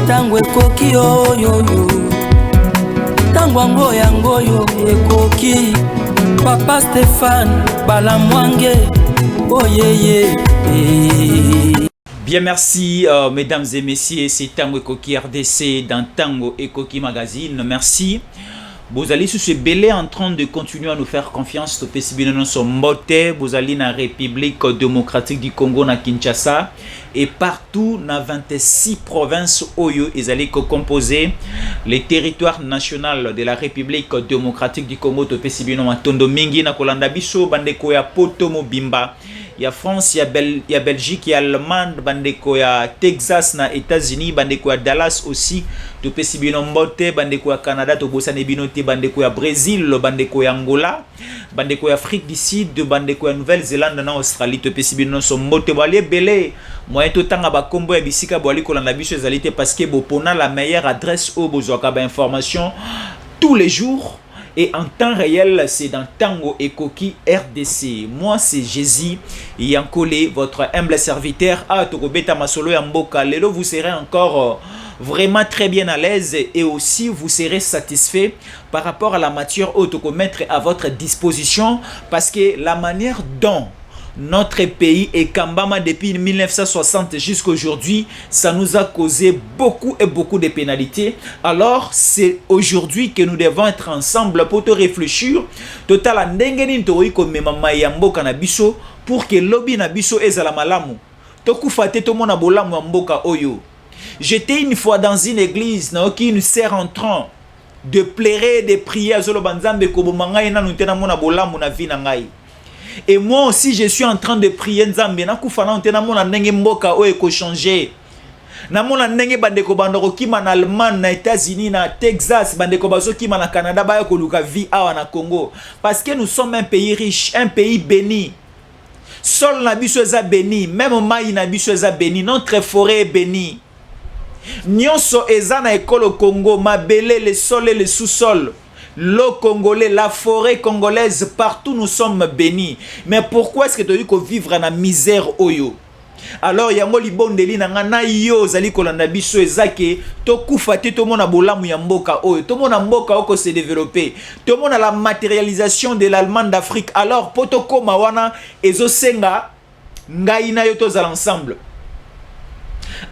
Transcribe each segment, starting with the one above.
tango ekoki oyoyo tango yango yo ekoki Papa Stéphane Balamwange oyeye. Bien, merci mesdames et messieurs, c'est Tango Ekoki RDC dans Tango Ekoki Magazine. Merci. Vous allez sur ce belé en train de continuer à nous faire confiance. Vous allez dans la République démocratique du Congo, na Kinshasa, et partout dans 26 provinces Oyo, ils allaient composer les territoires nationaux de la République démocratique du Congo. Tondo mingi na kolanda biso bandeko ya poto mobimba. Il y a France, il y a Belgique, il y a Allemagne, bandeko ya Texas na États-Unis, bandeko ya Dallas aussi, to pesi bino mbote, bandeko ya Canada, to bosane bino te, bandeko ya Brésil, bandeko ya Angola, bandeko ya Afrique du Sud, bandeko ya Nouvelle-Zélande na Australie, to pesi bino so mbote bali belé. Moyen to tanga ba kombo ya bisika bali kolanda biso ezalité parce que bopona la meilleure adresse au bozwaka ba information tous les jours. Et en temps réel, c'est dans Tango Ekoki RDC. Moi, c'est Jésus Yankole, votre humble serviteur. Ah, Tokobeta Masolo Yamboka. Lelo, vous serez encore vraiment très bien à l'aise et aussi vous serez satisfait par rapport à la matière haute qu'on mettre à votre disposition parce que la manière dont notre pays est Kambama depuis 1960 jusqu'à aujourd'hui, ça nous a causé beaucoup et beaucoup de pénalités. Alors, c'est aujourd'hui que nous devons être ensemble pour te réfléchir. Total ndengeni ntori comme mama yamboka na biso pour que lobby na biso ezala malamu. Tokufate to mona bolamu mboka oyo. J'étais une fois dans une église qui nous sert en train de pleurer, de prier à Zolo Banzambe ko bomanga ina nutena mona bolamu na vie na ngai. Et moi aussi, je suis en train de prier Nzambe. Na kufana ontena mona ndenge mboka o eko changer. Na mona ndenge bandeko bandoko kima na Allemagne, na États-Unis, na Texas, bandeko bazo kima na Canada ba ko luka vie awa na Congo. Parce que nous sommes un pays riche, un pays béni. Sol na biso eza béni, même mai na biso eza béni, notre forêt est bénie. Nyonso eza na ekolo Congo, mabele, le sol et le sous-sol. L'eau congolaise, la forêt congolaise, partout nous sommes bénis. Mais pourquoi est-ce que tu dis qu'on vivre dans la misère oyo? Alors, il y a un libondeli na yo zali kolanda biso ezake to kufate to mona bolamu ya mboka oyo to mona mboka oko se développer to mona la matérialisation de l'Allemagne d'Afrique. Alors, potoko mawana ezo senga ngai na yo to zal ensemble.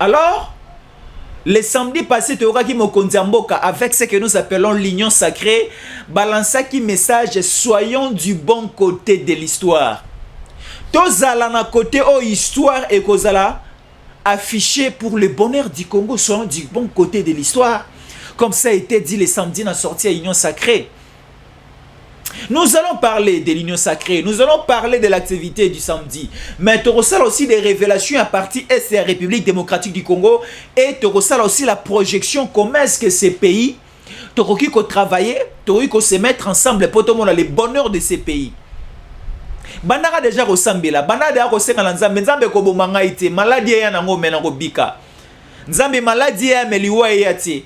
Alors, le samedi passé, tu auras qui Mokondiamboka avec ce que nous appelons l'union sacrée, balança qui message soyons du bon côté de l'histoire. Tozala na côté au histoire et kozala affiché pour le bonheur du Congo, soyons du bon côté de l'histoire. Comme ça a été dit le samedi dans sortie à l'union sacrée. Nous allons parler de l'union sacrée, nous allons parler de l'activité du samedi, mais tu ressens aussi des révélations à partir de la République démocratique du Congo et tu ressens aussi la projection comment est-ce que ces pays, tu as travailler, tu as se mettre ensemble pour tout le monde le bonheur de ces pays. Bandara déjà ressemble bandara déjà ressemble nzambe nzambe ko bomanga ite maladie ya nango menango bika nzambe maladie ya meliwa ya te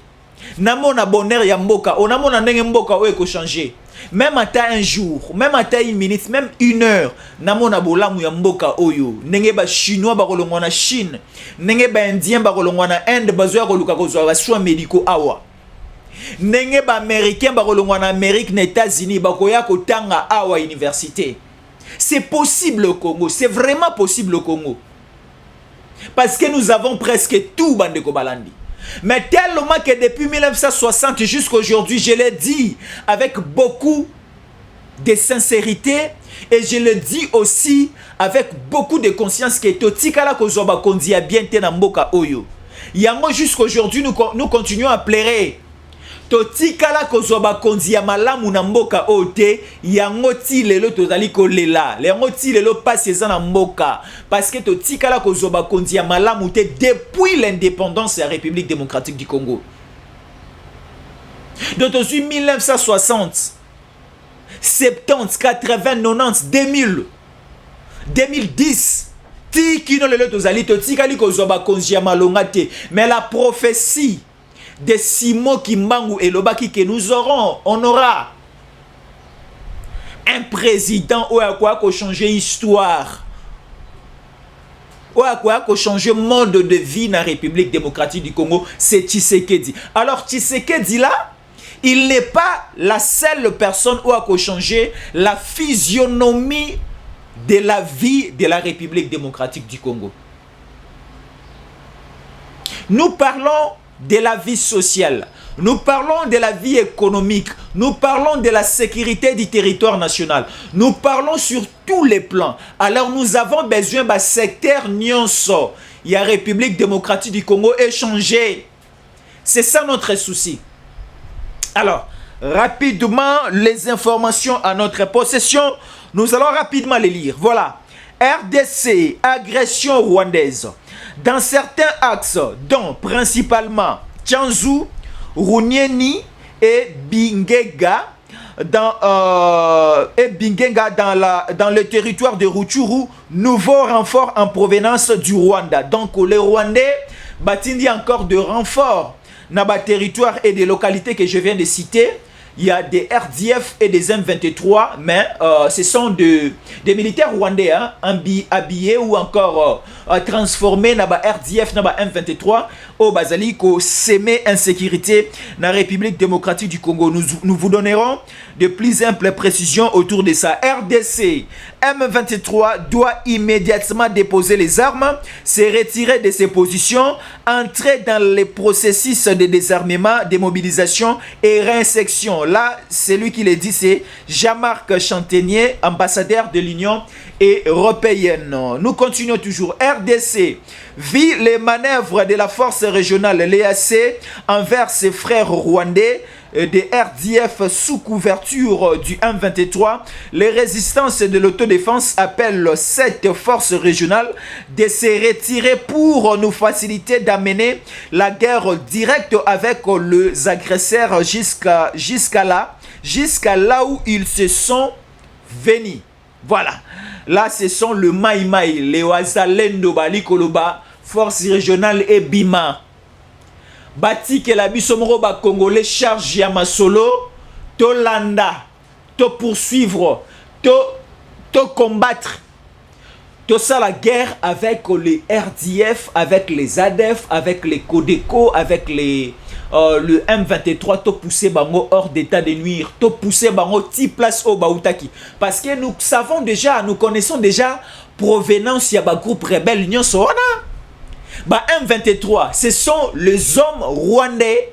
namona bonheur ya mboka onamona ndenge mboka o eko changer. Même à un jour, même à une minute, même une heure, namona bolamu ya mboka oyo. Nenge ba chinois ba kolongwa na Chine, nenge ba indien ba kolongwa na Inde bazoya koluka kozwa ba soins médicaux awa. Nenge ba américain ba kolongwa na Amérique na États-Unis ba koya kotanga awa université. C'est possible au Congo, c'est vraiment possible au Congo. Parce que nous avons presque tout bandeko balandi. Mais tellement que depuis 1960 jusqu'à aujourd'hui, je l'ai dit avec beaucoup de sincérité et je le dis aussi avec beaucoup de conscience que Totikala Kozoba Kondi a bien été dans Mboka Oyo. Yango jusqu'à aujourd'hui, nous continuons à pleurer. Totikala Kozoba Kondi a malamu na Mboka Ote, yango ti lelo tozali kolela. Yango ti lelo passe na Mboka. Parce que Totikala Kozoba Kondi a malamu te depuis l'indépendance de la République démocratique du Congo. Donc depuis 1960, 70, 80, 90, 2000, 2010, Tikino lelo tozali Totikali Kozoba Kondi a malonga te. Mais la prophétie de Simon Kimbangu et Lobaki que nous aurons, on aura un président ou à quoi qu'on changer l'histoire. quoi changer mode de vie dans la République démocratique du Congo, c'est Tshisekedi. Alors Tshisekedi là, il n'est pas la seule personne qui a changé la physionomie de la vie de la République démocratique du Congo. Nous parlons de la vie sociale, nous parlons de la vie économique, nous parlons de la sécurité du territoire national, nous parlons sur tous les plans. Alors nous avons besoin d'un secteur nyonso. Il y a République démocratique du Congo échangé. C'est ça notre souci. Alors, rapidement, les informations à notre possession, nous allons rapidement les lire. Voilà. RDC, agression rwandaise. Dans certains axes, dont principalement Tchanzu, Runyeni et Bingega, dans le territoire de Rutshuru, nouveau renfort en provenance du Rwanda. Donc les Rwandais battent encore de renforts dans le territoire et des localités que je viens de citer. Il y a des RDF et des M23, mais ce sont des militaires rwandais hein, habillés ou encore transformés dans le RDF, dans le M23, au Bazali, qui s'émet insécurité dans la République démocratique du Congo. Nous vous donnerons de plus amples précisions autour de ça. RDC, M23 doit immédiatement déposer les armes, se retirer de ses positions, entrer dans les processus de désarmement, démobilisation et réinsertion. Là, celui qui le dit, c'est Jean-Marc Chantenier, ambassadeur de l'Union européenne. Nous continuons toujours. RDC vit les manœuvres de la force régionale, l'EAC, envers ses frères rwandais des RDF sous couverture du M23. Les résistances de l'autodéfense appellent cette force régionale de se retirer pour nous faciliter d'amener la guerre directe avec les agresseurs jusqu'à là où ils se sont venus. Voilà. Là, ce sont le Mai Mai, les Wazalendo Bali Koloba, force régionale et Bima. Bati que la bisomoro ba congolais charge ya masolo, to landa, to poursuivre, to combattre. Tout ça la guerre avec les RDF, avec les ADF, avec les Codeco, avec les le M23, to pousser bango hors d'état de nuire, to pousser bango ti place au Baoutaki. Parce que nous savons déjà, nous connaissons déjà provenance ya ba groupe rebelle Union Soana. Bah M23, ce sont les hommes rwandais.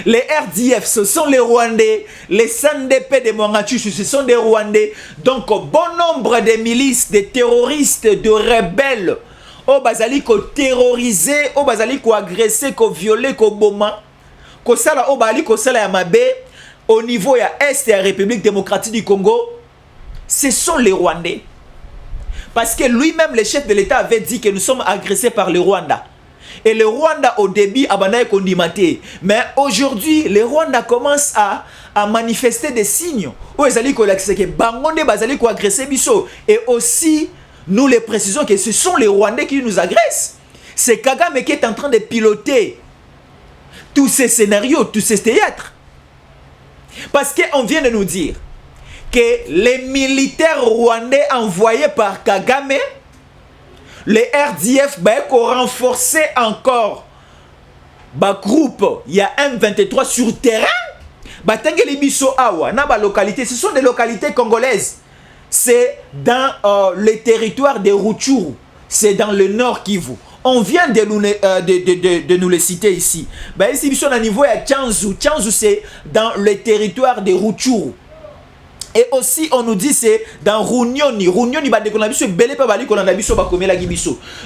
Les RDF, ce sont les Rwandais. Les SNDP de Mwangachuchu, ce sont des Rwandais. Donc, bon nombre de milices, de terroristes, de rebelles, au bazali ko terrorisé, au bazali ko agressé, ko violé, ko boma, ko sala au bali ko sala yamabe, au niveau ya Est et la République démocratique du Congo, ce sont les Rwandais. Parce que lui-même, le chef de l'État avait dit que nous sommes agressés par le Rwanda. Et le Rwanda, au début, a condimité. Mais aujourd'hui, le Rwanda commence à manifester des signes. Et aussi, nous les précisons que ce sont les Rwandais qui nous agressent. C'est Kagame qui est en train de piloter tous ces scénarios, tous ces théâtres. Parce qu'on vient de nous dire que les militaires rwandais envoyés par Kagame, les RDF, ont renforcé encore le groupe, il y a M23 sur terrain. Ce sont des localités congolaises. C'est dans le territoire de Rutshuru. C'est dans le nord Kivu. On vient de nous les citer ici. Ici, ils sont à niveau de Tchanzu. Tchanzu, c'est dans le territoire de Rutshuru. Et aussi, on nous dit c'est dans Runyoni. Runyoni,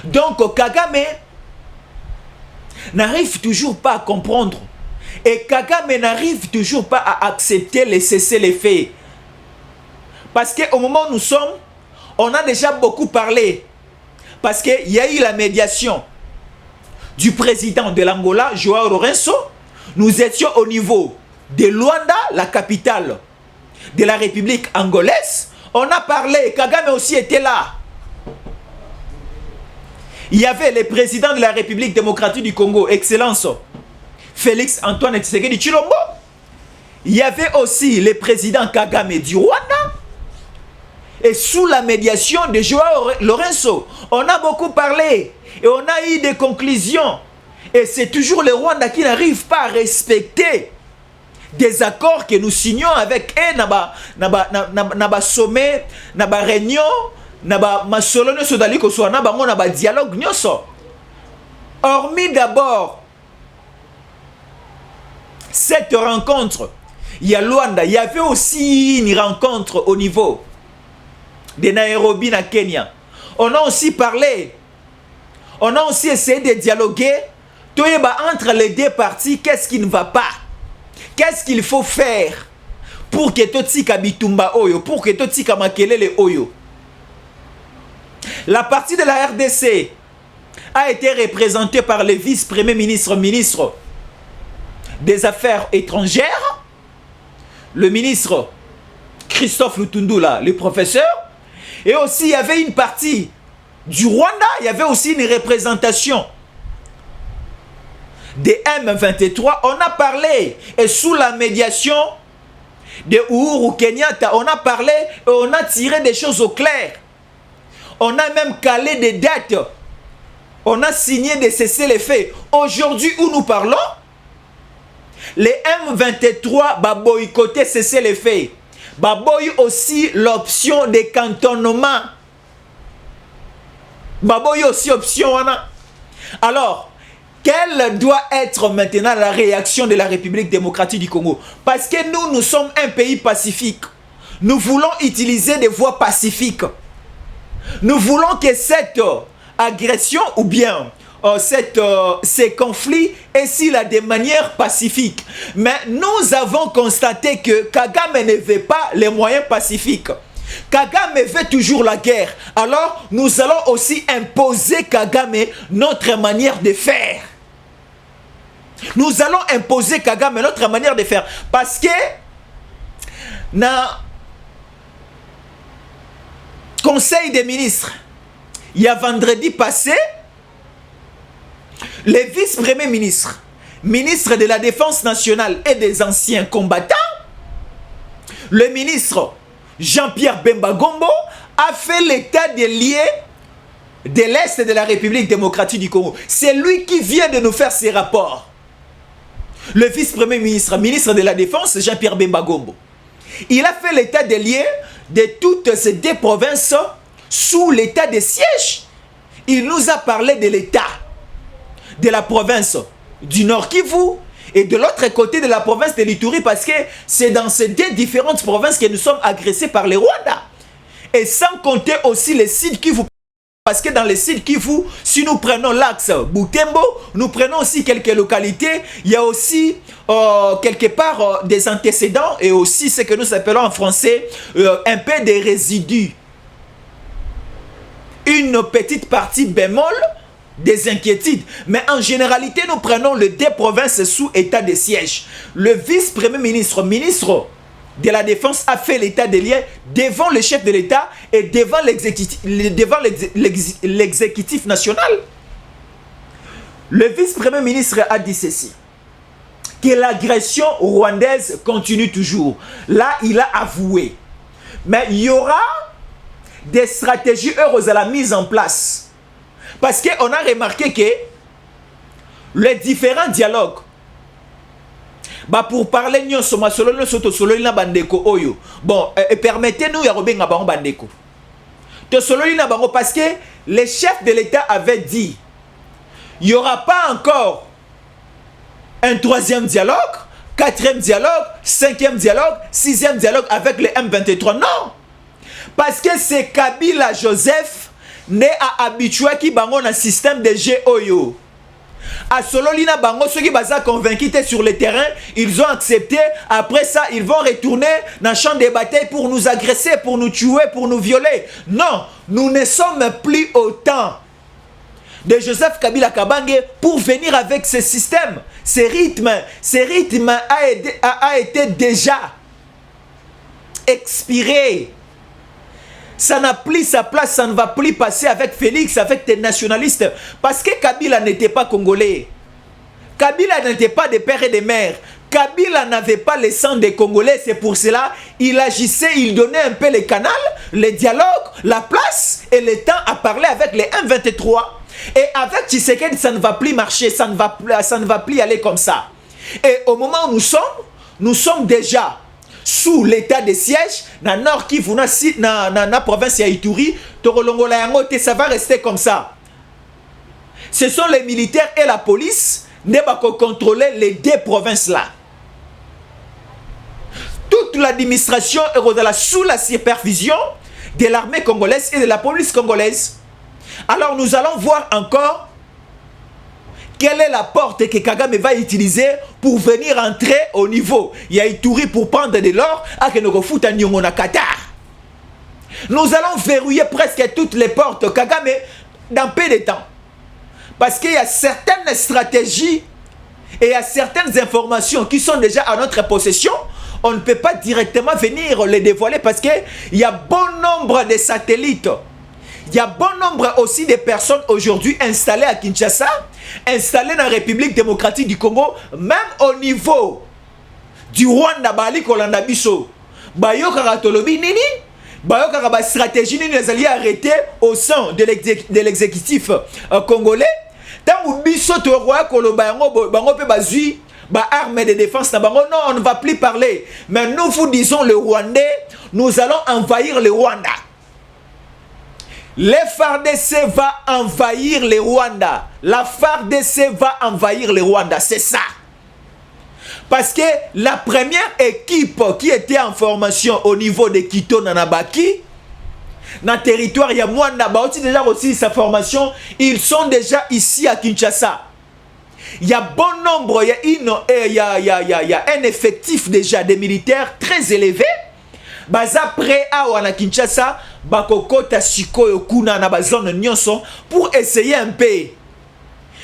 donc, Kagame n'arrive toujours pas à comprendre. Et Kagame n'arrive toujours pas à accepter les cessez-les-feux. Parce qu'au moment où nous sommes, on a déjà beaucoup parlé. Parce qu'il y a eu la médiation du président de l'Angola, Joao Lourenço. Nous étions au niveau de Luanda, la capitale de la République angolaise. On a parlé, Kagame aussi était là. Il y avait le président de la République démocratique du Congo, Excellence Félix Antoine Tshisekedi Tshilombo. Il y avait aussi le président Kagame du Rwanda. et sous la médiation de Joao Lourenço. On a beaucoup parlé et on a eu des conclusions. Et c'est toujours le Rwanda qui n'arrive pas à respecter des accords que nous signons avec eux, naba sommet, naba réunion, naba masolo nyoso dali ko so na bango naba dialogue nyoso. Hormis d'abord cette rencontre, il y a Luanda, il y avait aussi une rencontre au niveau de Nairobi na Kenya. On a aussi parlé, on a aussi essayé de dialoguer entre les deux parties, qu'est-ce qui ne va pas? Qu'est-ce qu'il faut faire pour que Totsika Bitumba Oyo, pour que Totsika Makelele Oyo? La partie de la RDC a été représentée par le vice-premier ministre, ministre des Affaires étrangères, le ministre Christophe Lutundula, le professeur, et aussi il y avait une partie du Rwanda, il y avait aussi une représentation des M23. On a parlé, et sous la médiation de Uhuru Kenyatta, on a parlé et on a tiré des choses au clair. On a même calé des dates. On a signé des cessez-le-feu. Aujourd'hui où nous parlons, les M23 va boycotter cessez-le-feu. Va boycotter aussi l'option des cantonnements. Va boycotter aussi option. Alors, quelle doit être maintenant la réaction de la République démocratique du Congo? Parce que nous sommes un pays pacifique. Nous voulons utiliser des voies pacifiques. Nous voulons que cette agression ou bien ces conflits aient là de manière pacifique. Mais nous avons constaté que Kagame ne veut pas les moyens pacifiques. Kagame veut toujours la guerre. Alors, nous allons aussi imposer Kagame notre manière de faire. Nous allons imposer Kagame notre manière de faire. Parce que, dans le Conseil des ministres, il y a vendredi passé, le vice-premier ministre, ministre de la Défense nationale et des anciens combattants, le ministre Jean-Pierre Bemba Gombo a fait l'état des lieux de l'Est de la République démocratique du Congo. C'est lui qui vient de nous faire ces rapports. Le vice-premier ministre, ministre de la Défense, Jean-Pierre Bemba Gombo. Il a fait l'état des lieux de toutes ces deux provinces sous l'état de siège. Il nous a parlé de l'état de la province du Nord Kivu et de l'autre côté de la province de l'Ituri, parce que c'est dans ces deux différentes provinces que nous sommes agressés par les Rwandais. Et sans compter aussi les sites Kivu, parce que dans les sites Kivu, si nous prenons l'axe Butembo, nous prenons aussi quelques localités, il y a aussi quelque part des antécédents et aussi ce que nous appelons en français un peu des résidus. Une petite partie bémol des inquiétudes. Mais en généralité, nous prenons les deux provinces sous état de siège. Le vice-premier ministre, ministre de la Défense, a fait l'état des liens devant le chef de l'État et devant l'exécutif national. Le vice-premier ministre a dit ceci, que l'agression rwandaise continue toujours. Là, il a avoué. Mais il y aura des stratégies heureuses à la mise en place. Parce qu'on a remarqué que les différents dialogues, bah pour parler de bandeko oyo, bon, permettez-nous de rebenga bango bandeko. Parce que les chefs de l'État avaient dit, il n'y aura pas encore un troisième dialogue, quatrième dialogue, cinquième dialogue, sixième dialogue avec les M23. Non! Parce que c'est Kabila Joseph né à habitué qui bango un système de GOYO. À Sololina bango, ceux qui sont convaincus sur le terrain, ils ont accepté. Après ça, ils vont retourner dans le champ de bataille pour nous agresser, pour nous tuer, pour nous violer. Non, nous ne sommes plus au temps de Joseph Kabila Kabange pour venir avec ce système, ce rythme a été déjà expiré. Ça n'a plus sa place, ça ne va plus passer avec Félix, avec des nationalistes. Parce que Kabila n'était pas congolais. Kabila n'était pas de père et de mère. Kabila n'avait pas le sang des Congolais, c'est pour cela il agissait, il donnait un peu les canaux, les dialogues, la place et le temps à parler avec les M23. Et avec Tshisekedi, ça ne va plus marcher, ça ne va plus aller comme ça. Et au moment où nous sommes déjà sous l'état de siège, dans le nord Kivu, dans la province de Ituri, ça va rester comme ça. Ce sont les militaires et la police qui vont contrôler les deux provinces-là. Toute l'administration est sous la supervision de l'armée congolaise et de la police congolaise. Alors nous allons voir encore quelle est la porte que Kagame va utiliser pour venir entrer au niveau Ituri pour prendre de l'or à Kenogofuta Nyongona Qatar. Nous allons verrouiller presque toutes les portes Kagame dans peu de temps. Parce qu'il y a certaines stratégies et il y a certaines informations qui sont déjà à notre possession. On ne peut pas directement venir les dévoiler parce qu'il y a bon nombre de satellites. Il y a bon nombre aussi de personnes aujourd'hui installées à Kinshasa, installées dans la République démocratique du Congo, même au niveau du Rwanda, Bali Kolanda Biso. Bayo Karatolobi Nini, Bayo Karaba stratégie Nini les alliés arrêtés au sein de l'exécutif congolais. Tant que Biso to roi Kolobango Bango pe bazui armes de défense na bango, non, on ne va plus parler. Mais nous vous disons le Rwandais, nous allons envahir le Rwanda. Les FARDC va envahir le Rwanda. La FARDC va envahir le Rwanda, c'est ça. Parce que la première équipe qui était en formation au niveau de Kito Nanabaki, dans le territoire, il y a Mwanda, déjà aussi sa formation, ils sont déjà ici à Kinshasa. Il y a bon nombre, il y a un effectif déjà des militaires très élevé. Baza prêt à Kinshasa, bakokota sikoyo kuna na bazone nyonso pour essayer un peu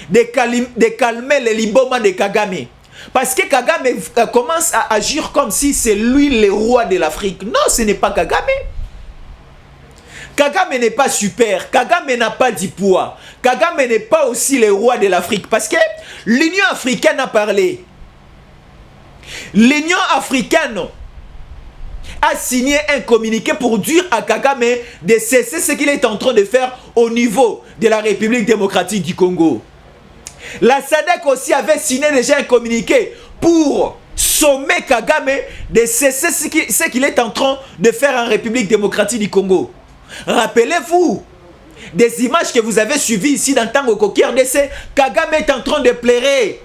de calmer les libomans de Kagame. Parce que Kagame commence à agir comme si c'est lui le roi de l'Afrique. Non, ce n'est pas Kagame. Kagame n'est pas super. Kagame n'a pas du poids. Kagame n'est pas aussi le roi de l'Afrique. Parce que l'Union africaine a parlé. L'Union africaine a signé un communiqué pour dire à Kagame de cesser ce qu'il est en train de faire au niveau de la République démocratique du Congo. La SADC aussi avait signé déjà un communiqué pour sommer Kagame de cesser ce qu'il est en train de faire en République démocratique du Congo. Rappelez-vous des images que vous avez suivies ici dans Tango Koki RDC. Kagame est en train de pleurer.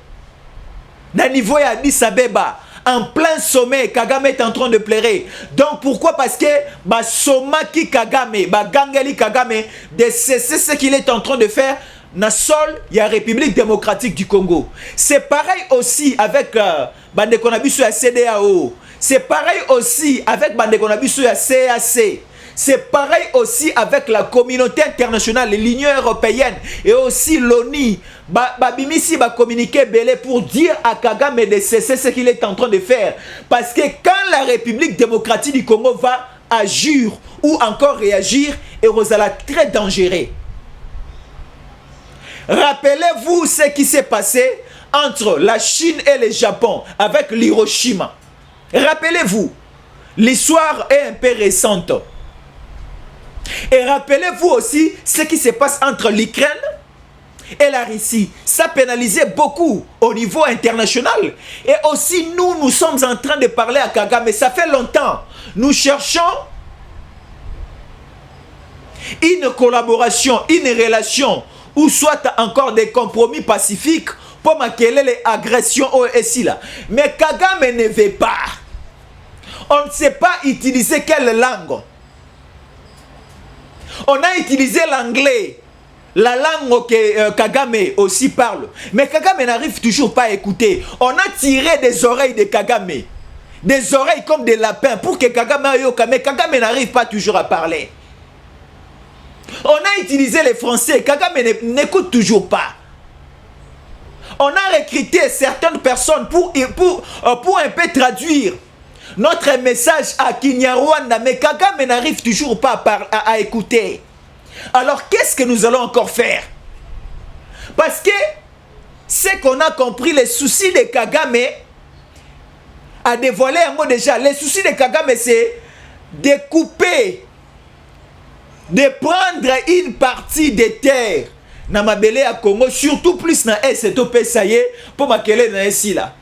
Dans le niveau Addis Abeba, en plein sommet, Kagame est en train de pleurer. Donc pourquoi? Parce que Somaki Kagame, Gangali Kagame, de cesser ce qu'il est en train de faire dans sol, il y a la République démocratique du Congo. C'est pareil aussi avec Bandekonabisu à CDAO. C'est pareil aussi avec Bandekonabisu à CAC. C'est pareil aussi avec la communauté internationale, l'Union européenne et aussi l'ONU. Babimisi va communiquer belé pour dire à Kagame de cesser ce qu'il est en train de faire. Parce que quand la République démocratique du Congo va agir ou encore réagir, et Rosala très dangereux. Rappelez-vous ce qui s'est passé entre la Chine et le Japon avec l'Hiroshima. Rappelez-vous, l'histoire est un peu récente. Et rappelez-vous aussi ce qui se passe entre l'Ukraine et la Russie. Ça pénalisait beaucoup au niveau international. Et aussi nous sommes en train de parler à Kagame. Mais ça fait longtemps. Nous cherchons une collaboration, une relation ou soit encore des compromis pacifiques pour maquiller les agressions au SILA. Mais Kagame ne veut pas. On ne sait pas utiliser quelle langue. On a utilisé l'anglais, la langue que Kagame aussi parle. Mais Kagame n'arrive toujours pas à écouter. On a tiré des oreilles de Kagame. Des oreilles comme des lapins pour que Kagame aille. Mais Kagame n'arrive pas toujours à parler. On a utilisé les Français. Kagame n'écoute toujours pas. On a recruté certaines personnes pour un peu traduire notre message à Kinyarwanda, mais Kagame n'arrive toujours pas à écouter. Alors qu'est-ce que nous allons encore faire? Parce que ce qu'on a compris, les soucis de Kagame, a dévoilé un mot déjà. Les soucis de Kagame, c'est de couper, de prendre une partie des terres dans Mabele à Congo, surtout plus dans STOP, ça y est, pour Makele dans ici là.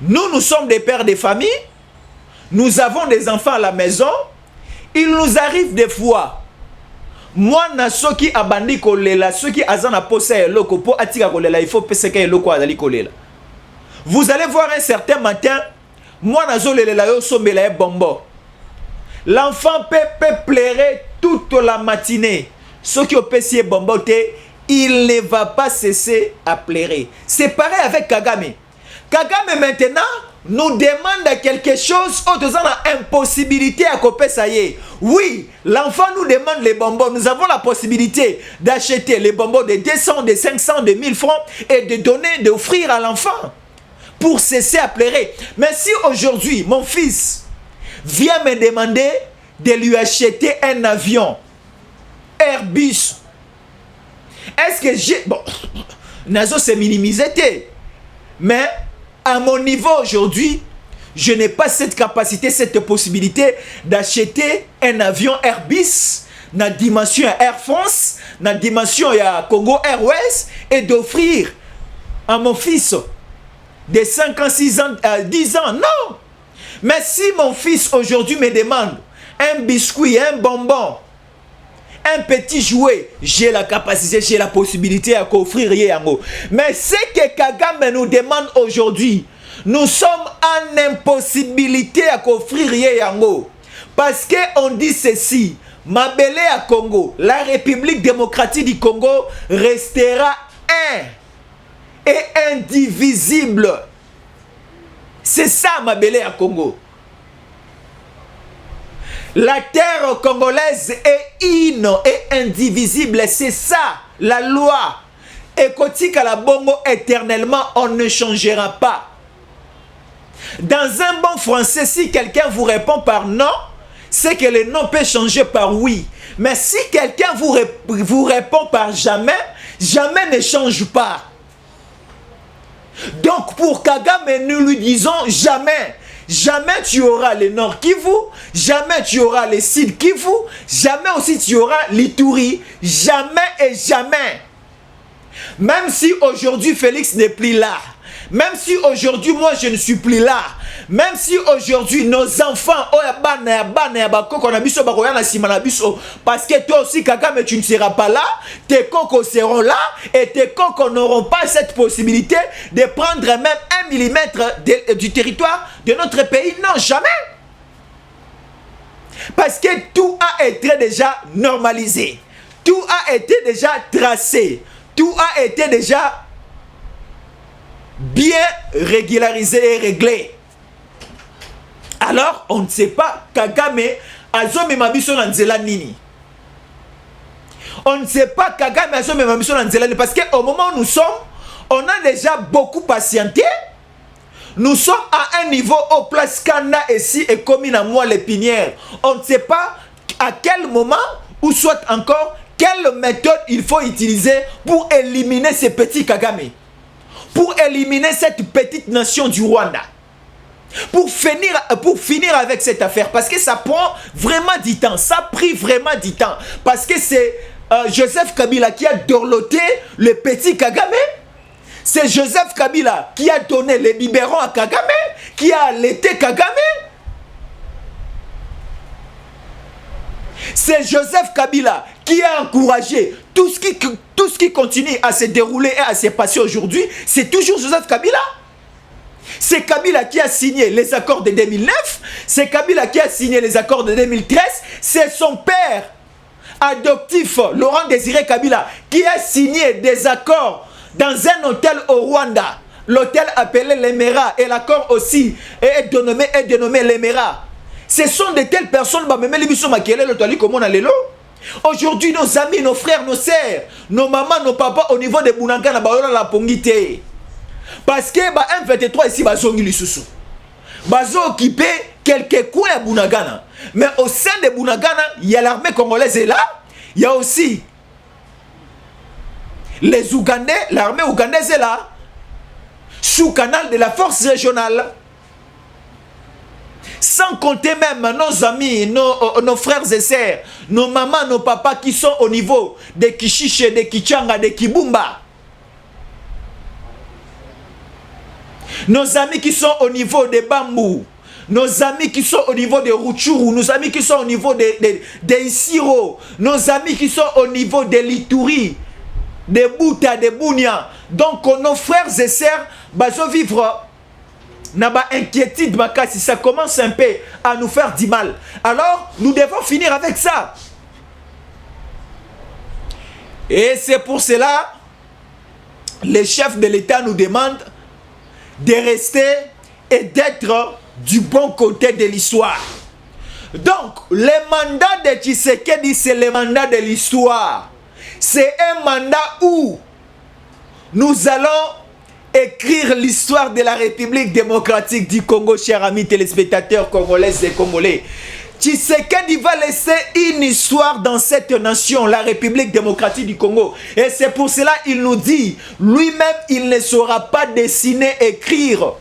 Nous sommes des pères de famille, nous avons des enfants à la maison, il nous arrive des fois, moi, ceux qui abandonnent kolela, ceux qui azana posa eloko po atika kolela, il faut pesa eloko azali kolela. Vous allez voir un certain matin, moi nazo lelela yo sombela e bombo. L'enfant peut pleurer toute la matinée. Ceux qui ont payé bomboté, il ne va pas cesser à pleurer. C'est pareil avec Kagame. Kagame maintenant nous demande quelque chose, autres ont impossibilité à couper ça y est. Oui, l'enfant nous demande les bonbons. Nous avons la possibilité d'acheter les bonbons de 200, de 500, de 1000 francs et de donner, d'offrir à l'enfant pour cesser à pleurer. Mais si aujourd'hui, mon fils vient me demander de lui acheter un avion Airbus, est-ce que j'ai... Bon, Nazo s'est minimisé, mais à mon niveau aujourd'hui, je n'ai pas cette capacité, cette possibilité d'acheter un avion Airbus dans la dimension Air France, dans la dimension Congo Airways et d'offrir à mon fils de 5 ans, 6 ans, 10 ans. Non! Mais si mon fils aujourd'hui me demande un biscuit, un bonbon, un petit jouet, j'ai la capacité, j'ai la possibilité à offrir Yango. Mais ce que Kagame nous demande aujourd'hui, nous sommes en impossibilité à offrir Yango. Parce qu'on dit ceci, Mabele à Congo, la République démocratique du Congo restera un et indivisible. C'est ça Mabele à Congo. La terre congolaise est une et indivisible. C'est ça, la loi. Et Kotika la bongo éternellement, on ne changera pas. Dans un bon français, si quelqu'un vous répond par non, c'est que le non peut changer par oui. Mais si quelqu'un vous répond par jamais, jamais ne change pas. Donc pour Kagame, nous lui disons jamais. Jamais tu auras le Nord Kivu, jamais tu auras le Sud Kivu, jamais aussi tu auras l'Ituri, jamais et jamais. Même si aujourd'hui Félix n'est plus là, même si aujourd'hui moi je ne suis plus là, même si aujourd'hui nos enfants, parce que toi aussi Kagame tu ne seras pas là, tes cocos seront là et tes cocos n'auront pas cette possibilité de prendre même 1 mm du territoire de notre pays. Non, jamais. Parce que tout a été déjà normalisé, tout a été déjà tracé, tout a été déjà bien régularisé et réglé. Alors, on ne sait pas Kagame azome mabiso na nzela nini. On ne sait pas Kagame azome mabiso na nzela nini parce qu'au moment où nous sommes, on a déjà beaucoup patienté. Nous sommes à un niveau au place Kanda ici et commune à moi les Pinières. On ne sait pas à quel moment ou soit encore quelle méthode il faut utiliser pour éliminer ces petits Kagame. Pour éliminer cette petite nation du Rwanda. Pour finir avec cette affaire. Parce que ça prend vraiment du temps. Ça a pris vraiment du temps. Parce que c'est Joseph Kabila qui a dorloté le petit Kagame. C'est Joseph Kabila qui a donné les biberons à Kagame. Qui a allaité Kagame. C'est Joseph Kabila qui a encouragé tout ce qui continue à se dérouler et à se passer aujourd'hui. C'est toujours Joseph Kabila. C'est Kabila qui a signé les accords de 2009. C'est Kabila qui a signé les accords de 2013. C'est son père adoptif, Laurent Désiré Kabila, qui a signé des accords dans un hôtel au Rwanda. L'hôtel appelé l'Emera. Et l'accord aussi est dénommé l'Emera. Ce sont de telles personnes. Aujourd'hui, nos amis, nos frères, nos sœurs, nos mamans, nos papas, au niveau de Bunagana, la pongité. Parce que M23 ici, ils ont occupé quelques coins à Bunagana. Mais au sein de Bunagana, il y a l'armée congolaise est là. Il y a aussi les Ougandais, l'armée ougandaise est là. Sous canal de la force régionale. Sans compter même nos amis, nos frères et sœurs, nos mamans, nos papas qui sont au niveau de Kishiche, de Kichanga, de Kibumba. Nos amis qui sont au niveau de Bambou. Nos amis qui sont au niveau de Rutshuru, nos amis qui sont au niveau de Isiro, nos amis qui sont au niveau de Lituri, de Bouta, de Bounia. Donc nos frères et sœurs vont vivre dans l'inquiétude, si ça commence un peu à nous faire du mal. Alors nous devons finir avec ça. Et c'est pour cela les chefs de l'État nous demandent de rester et d'être du bon côté de l'histoire. Donc, le mandat de Tshisekedi, c'est le mandat de l'histoire. C'est un mandat où nous allons écrire l'histoire de la République démocratique du Congo, chers amis téléspectateurs congolaises et congolais. Tshisekedi va laisser une histoire dans cette nation, la République démocratique du Congo. Et c'est pour cela qu'il nous dit, lui-même, il ne saura pas dessiner, écrire.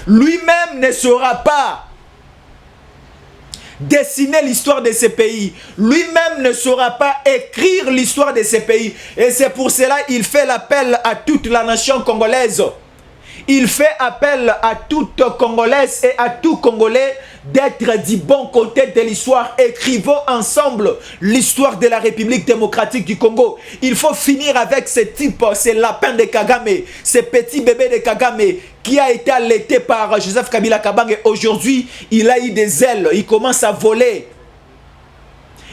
Lui-même ne saura pas dessiner l'histoire de ce pays. Lui-même ne saura pas écrire l'histoire de ce pays. Et c'est pour cela qu'il fait l'appel à toute la nation congolaise. Il fait appel à toute Congolaise et à tout Congolais d'être du bon côté de l'histoire. Écrivons ensemble l'histoire de la République démocratique du Congo. Il faut finir avec ce type, ces lapins de Kagame, ces petits bébés de Kagame qui a été allaité par Joseph Kabila Kabange. Et aujourd'hui, il a eu des ailes, il commence à voler.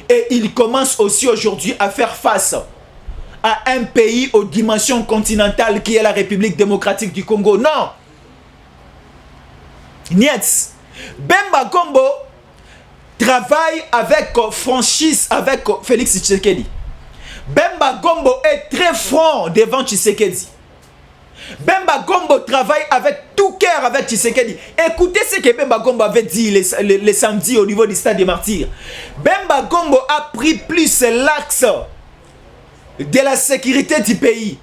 Et il commence aussi aujourd'hui à faire face à un pays aux dimensions continentales qui est la République démocratique du Congo. Non. Niet. Bemba Gombo travaille avec franchise avec Félix Tshisekedi. Bemba Gombo est très franc devant Tshisekedi. Bemba Gombo travaille avec tout cœur avec Tshisekedi. Écoutez ce que Bemba Gombo avait dit les samedis au niveau du stade des Martyrs. Bemba Gombo a pris plus l'axe de la sécurité du pays.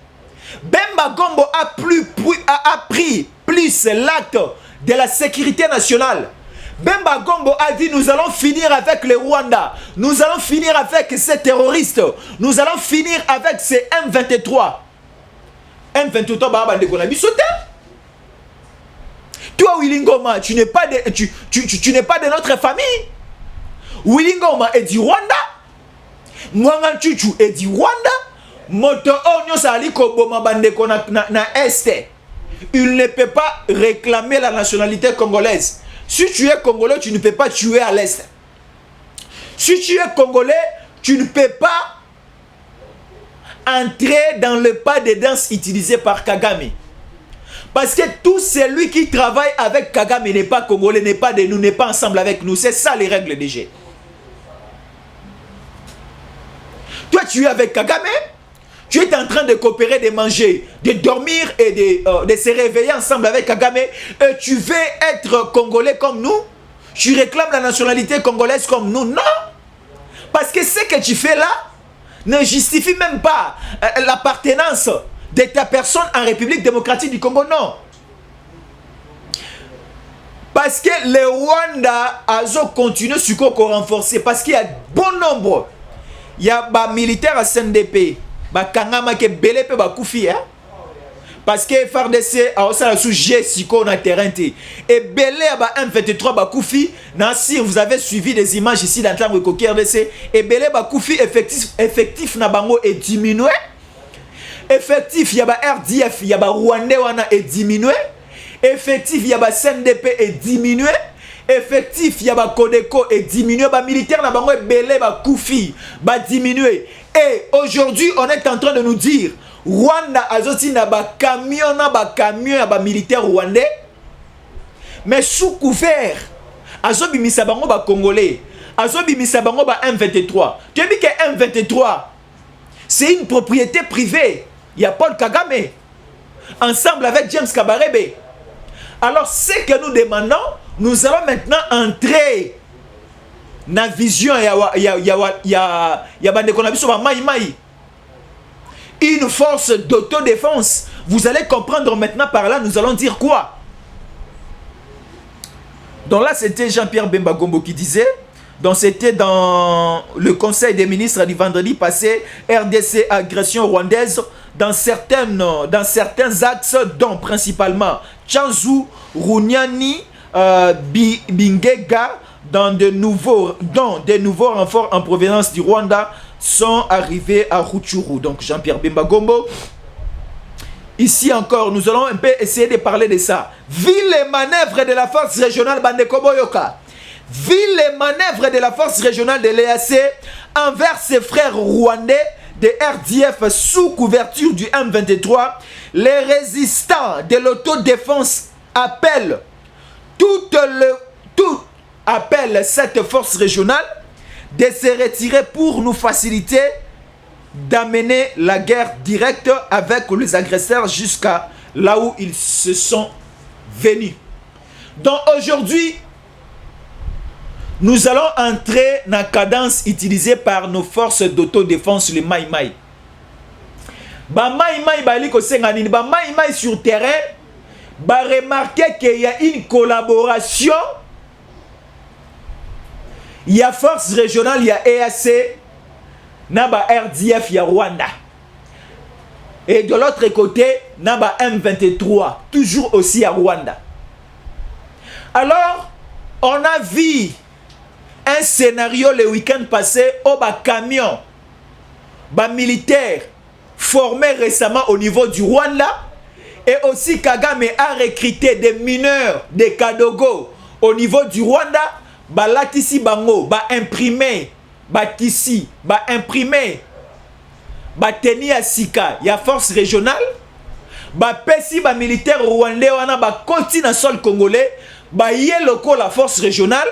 Bemba Gombo a pris plus l'acte de la sécurité nationale. Bemba Gombo a dit nous allons finir avec le Rwanda. Nous allons finir avec ces terroristes. Nous allons finir avec ces M23. M23 bah toi Willy Ngoma, tu n'es pas de notre famille. Willy Ngoma est du Rwanda. Mwanga Chuchu est du Rwanda. Moto Onyo Sali Koboma Bandeko na Est. Il ne peut pas réclamer la nationalité congolaise. Si tu es congolais, tu ne peux pas tuer à l'Est. Si tu es congolais, tu ne peux pas entrer dans le pas de danse utilisé par Kagame. Parce que tout celui qui travaille avec Kagame n'est pas congolais, n'est pas de nous, n'est pas ensemble avec nous. C'est ça les règles des jeux. Toi, tu es avec Kagame, tu es en train de coopérer, de manger, de dormir et de se réveiller ensemble avec Kagame. Et tu veux être congolais comme nous? Tu réclames la nationalité congolaise comme nous? Non! Parce que ce que tu fais là ne justifie même pas l'appartenance de ta personne en République démocratique du Congo. Non! Parce que le Rwanda a continué sur quoi renforcer. Parce qu'il y a bon nombre. Il y a des militaires à CNDP. Kangama ke belé pe ba koufi hein. Parce que FARDC a aussi la sous-jet si on a terrain et belé ba M23 ba koufi na si vous avez suivi des images ici dans le Coki RDC et belé ba koufi effectif na bango est diminué. Effectif y a ba RDF y a ba Rwandais wana est diminué. Effectif y a ba CNDP est diminué. Effectif y a ba Codeco est diminué. Ba militaire na bango est belé ba koufi ba diminué. Et aujourd'hui, on est en train de nous dire Rwanda azoti na ba camion ya ba militaire rwandais. Mais sous couvert azobi misabango ba congolais, azobi misabango ba M23. Tu as dit que M23 c'est une propriété privée. Il y a Paul Kagame ensemble avec James Kabarebe. Alors ce que nous demandons, nous allons maintenant entrer na vision une force d'autodéfense. Vous allez comprendre maintenant par là, nous allons dire quoi? Donc là, c'était Jean-Pierre Bemba Gombo qui disait. Donc c'était dans le conseil des ministres du vendredi passé, RDC agression rwandaise dans certains axes, dont principalement Tchanzu, Runyani, Bingega, dont de nouveaux renforts en provenance du Rwanda sont arrivés à Rutshuru. Donc Jean-Pierre Bemba Gombo. Ici encore, nous allons un peu essayer de parler de ça. Vu les manœuvres de la force régionale Bandeko Boyoka, vu les manœuvres de la force régionale de l'EAC envers ses frères rwandais de RDF sous couverture du M23, les résistants de l'autodéfense appellent cette force régionale de se retirer pour nous faciliter d'amener la guerre directe avec les agresseurs jusqu'à là où ils se sont venus. Donc aujourd'hui, nous allons entrer dans la cadence utilisée par nos forces d'autodéfense, les Mai Mai. Ba Mai Mai bali ko sengani, ba Mai Mai sur terrain, ba remarquer qu'il y a une collaboration. Il y a force régionale, il y a EAC, Naba RDF, il y a Rwanda. Et de l'autre côté, Naba M23, toujours aussi à Rwanda. Alors, on a vu un scénario le week-end passé où un camion militaire formé récemment au niveau du Rwanda, et aussi Kagame a recruté des mineurs de Kadogo au niveau du Rwanda, latisi bango, imprimé, tissi, imprimé, teni à sika, il y a force régionale, pesi militaire rwandais, on a continue na sol congolais, yeloko la force régionale,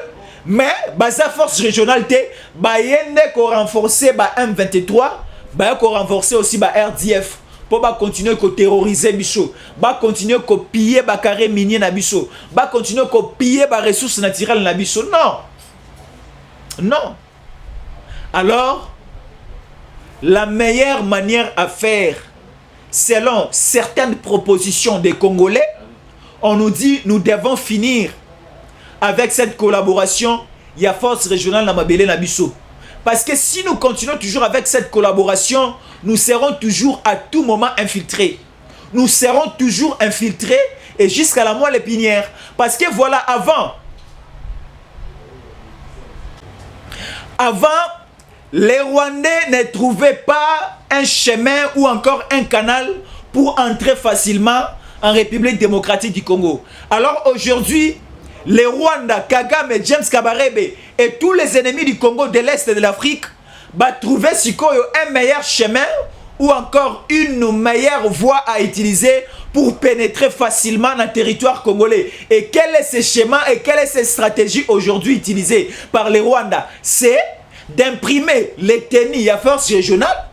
mais sa force régionale te yende ko renforcer M23, ko renforcer aussi RDF pour continuer à terroriser biso, continuer à piller carré minier na biso, continuer à piller ressources naturelles na biso. Non. Alors, la meilleure manière à faire, selon certaines propositions des Congolais, on nous dit nous devons finir avec cette collaboration. Il y a force régionale na mabele na biso. Parce que si nous continuons toujours avec cette collaboration, nous serons toujours à tout moment infiltrés. Nous serons toujours infiltrés et jusqu'à la moelle épinière. Parce que voilà, avant, les Rwandais ne trouvaient pas un chemin ou encore un canal pour entrer facilement en République démocratique du Congo. Alors aujourd'hui, les Rwandais, Kagame, James Kabarebe et tous les ennemis du Congo de l'Est de l'Afrique trouver un meilleur chemin ou encore une meilleure voie à utiliser pour pénétrer facilement dans le territoire congolais. Et quel est ce schéma et quelle est cette stratégie aujourd'hui utilisée par les Rwandais? C'est d'imprimer les tenues à force régionale.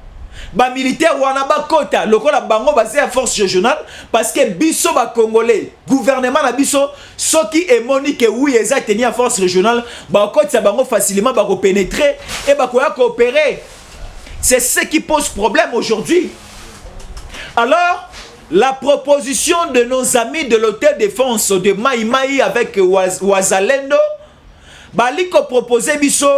Militaire wana kota lokola bango basé à force régionale parce que biso congolais gouvernement na biso soki emoni que oui eza tenu à force régionale kota bango facilement pénétrer et coopérer. C'est ce qui pose problème aujourd'hui. Alors la proposition de nos amis de l'autodéfense de Mai Mai avec Wazalendo baliko proposer biso.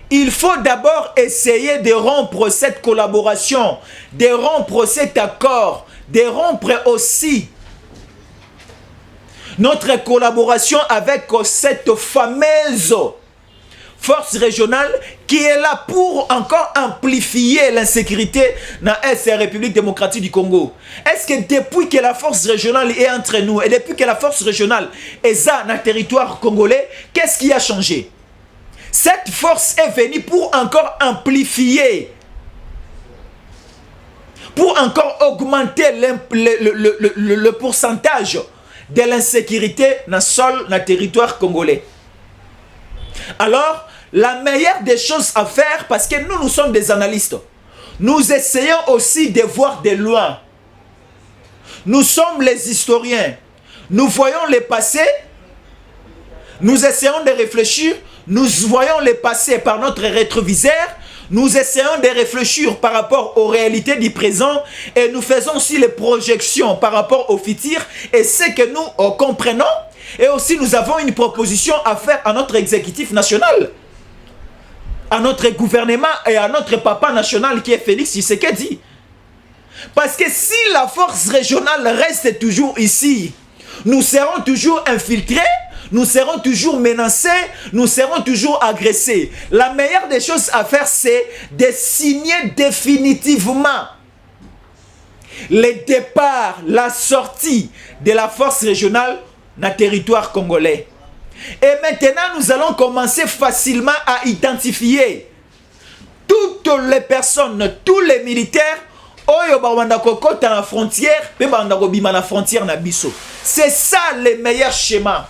Il faut d'abord essayer de rompre cette collaboration, de rompre cet accord, de rompre aussi notre collaboration avec cette fameuse force régionale qui est là pour encore amplifier l'insécurité dans la République démocratique du Congo. Est-ce que depuis que la force régionale est entre nous et depuis que la force régionale est dans le territoire congolais, qu'est-ce qui a changé? Cette force est venue pour encore amplifier, pour encore augmenter le pourcentage de l'insécurité dans le territoire congolais. Alors, la meilleure des choses à faire, parce que nous sommes des analystes, nous essayons aussi de voir de loin. Nous sommes les historiens. Nous voyons le passé, nous essayons de réfléchir. Nous voyons le passé par notre rétroviseur, nous essayons de réfléchir par rapport aux réalités du présent et nous faisons aussi les projections par rapport au futur. Et ce que nous comprenons Et aussi, nous avons une proposition à faire à notre exécutif national, à notre gouvernement et à notre papa national qui est Félix Tshisekedi. Parce que si la force régionale reste toujours ici, nous serons toujours infiltrés, nous serons toujours menacés, nous serons toujours agressés. La meilleure des choses à faire, c'est de signer définitivement le départ, la sortie de la force régionale dans le territoire congolais. Et maintenant, nous allons commencer facilement à identifier toutes les personnes, tous les militaires oyo banda kokota na frontière, pe banda kobima na frontière na biso. C'est ça le meilleur schéma.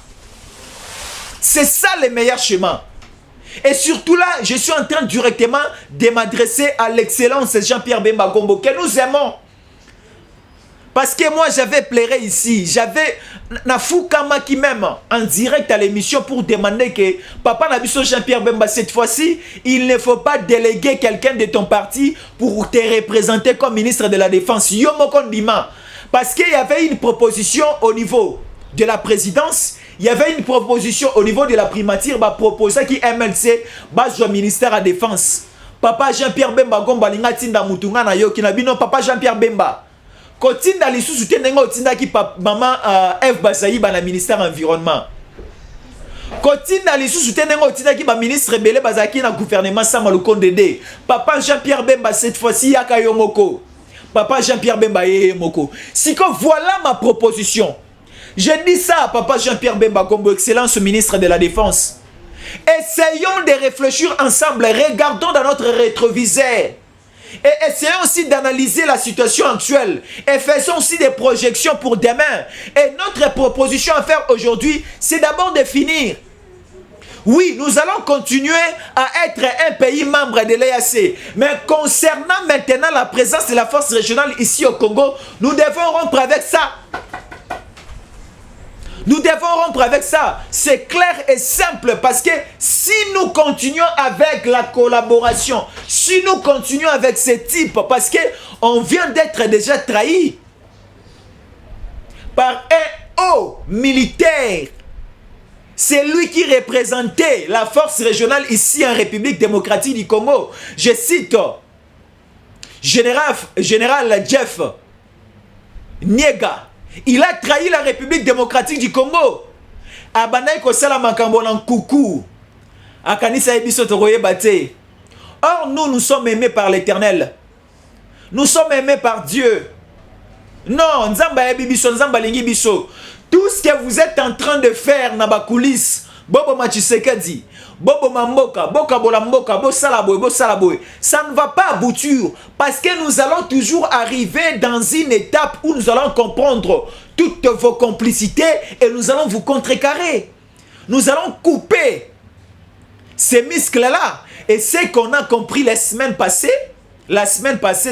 C'est ça le meilleur schéma. Et surtout là, je suis en train directement de m'adresser à l'excellence Jean-Pierre Bemba Gombo, que nous aimons. Parce que moi, j'avais plairé ici. J'avais Nafoukama qui même en direct à l'émission pour demander que Papa Nabiso Jean-Pierre Bemba, cette fois-ci, il ne faut pas déléguer quelqu'un de ton parti pour te représenter comme ministre de la Défense. Yomokondima. Parce qu'il y avait une proposition au niveau de la présidence, il y avait une proposition au niveau de la primature, bah proposer qui MLC, bah le ministère de la Défense. Papa Jean-Pierre Bemba Gomba lingatinda mutunga na yo kinabino Papa Jean-Pierre Bemba. Kotinda lisusu te nengo tinda ki maman F Bazayi ba na ministère environnement. Kotinda lisusu te nengo tinda ki ba ministre Belé Bazaki na gouvernement Samalukonde Dede. Papa Jean-Pierre Bemba cette fois-ci yaka yo moko. Papa Jean-Pierre Bemba ye moko. Siko voilà ma proposition. Je dis ça à Papa Jean-Pierre Bemba Gombo, excellence ministre de la Défense. Essayons de réfléchir ensemble, regardons dans notre rétroviseur. Et essayons aussi d'analyser la situation actuelle. Et faisons aussi des projections pour demain. Et notre proposition à faire aujourd'hui, c'est d'abord de finir. Oui, nous allons continuer à être un pays membre de l'EAC. Mais concernant maintenant la présence de la force régionale ici au Congo, nous devons rompre avec ça. Nous devons rompre avec ça. C'est clair et simple parce que si nous continuons avec la collaboration, si nous continuons avec ce type, parce qu'on vient d'être déjà trahi par un haut militaire, c'est lui qui représentait la force régionale ici en République démocratique du Congo. Je cite Général Jeff Niega. Il a trahi la République démocratique du Congo. Abanaï Kosala Makambo nan Koukou. Akanisa Ebiso Toroye Bate. Or, nous sommes aimés par l'Éternel. Nous sommes aimés par Dieu. Non, Nzamba Ebiso, Nzamba Lingi Biso. Tout ce que vous êtes en train de faire dans la coulisse, Bobo Machisekedi, Bobo Mamboka, Boka Bolamboka, Bo Salaboy, Bo Salaboy, ça ne va pas aboutir parce que nous allons toujours arriver dans une étape où nous allons comprendre toutes vos complicités et nous allons vous contrecarrer. Nous allons couper ces muscles-là. Et c'est qu'on a compris la semaine passée,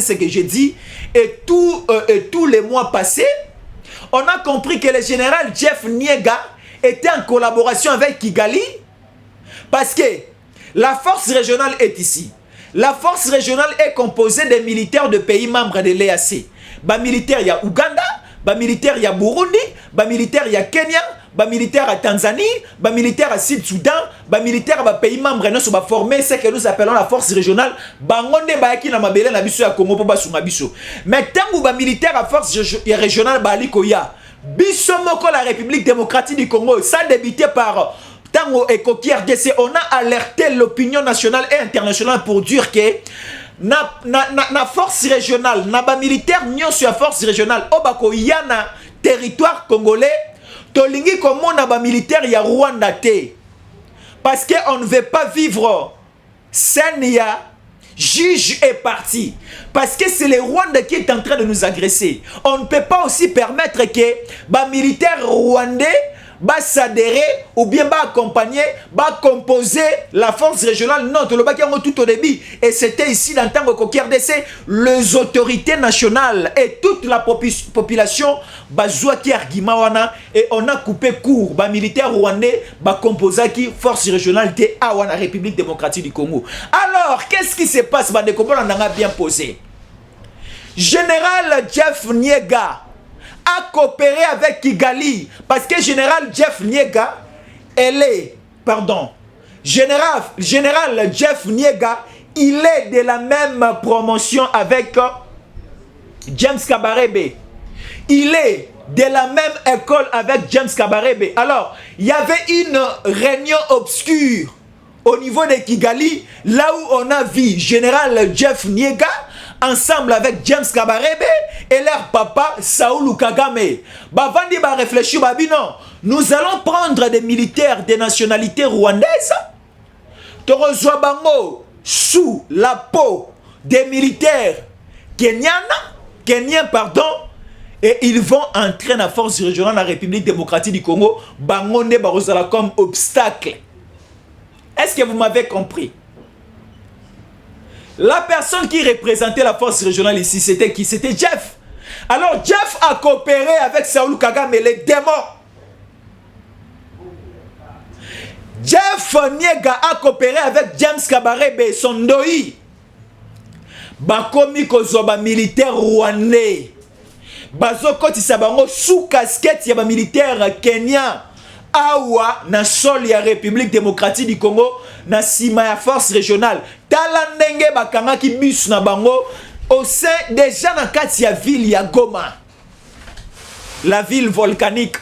c'est que j'ai dit, et tous les mois passés, on a compris que le général Jeff Niega était en collaboration avec Kigali parce que la force régionale est ici. La force régionale est composée des militaires de pays membres de l'EAC. Bah militaire, il y a Ouganda, bah militaire, il y a Burundi, bah militaire, il y a Kenya, bah militaire à Tanzanie, bah militaire à Sud-Soudan, bah militaire à pays membres nous sommes formés, c'est que nous appelons la force régionale. Bah on ba qui na mabele na biso ya Congo po ba sunga biso. Mais tant bah militaire à force régionale ba alikoya. Biso moko la République démocratique du Congo, ça débuté par Tango et Koki RDC, on a alerté l'opinion nationale et internationale pour dire que na force régionale, na ba militaire nyon sur la force régionale, obako yana territoire congolais, tolingi komo na ba militaire ya Rwanda te. Parce qu'on ne veut pas vivre Senia. Juge est parti. Parce que c'est le Rwanda qui est en train de nous agresser. On ne peut pas aussi permettre que les militaires rwandais s'adhérer ou bien accompagner, composer la force régionale. Non, tout au début. Et c'était ici dans le temps que RDC, les autorités nationales et toute la population et on a coupé court. Les militaires rwandais composer qui force régionale de la République démocratique du Congo. Alors, qu'est-ce qui se passe? On a bien posé. Général Jeff Niega a coopéré avec Kigali. Parce que général Jeff Niega, général Jeff Niega, il est de la même promotion avec James Kabarebe. Il est de la même école avec James Kabarebe. Alors, il y avait une réunion obscure au niveau de Kigali, là où on a vu général Jeff Niega ensemble avec James Kabarebe et leur papa Saoulou Kagame. Bavandi ba réfléchir, non, nous allons prendre des militaires de nationalité rwandaise, Bango sous la peau des militaires kenyans, et ils vont entrer dans la force régionale de la République démocratique du Congo, Bangonde Barozala comme obstacle. Est-ce que vous m'avez compris? La personne qui représentait la force régionale ici, c'était qui? C'était Jeff. Alors Jeff a coopéré avec Saoulou Kagame, les démons. Jeff Niega a coopéré avec James Kabarebe, son doi. Bakomi kozoba militaire rwandais. Bazokoti sabango sous casquette yaba militaire kenyan. Awa na sol ya République démocratique du Congo na sima ya force régionale. Tala ndenge bakanga ki bus na bango au sein déjà na kati ya ville ya Goma. La ville volcanique.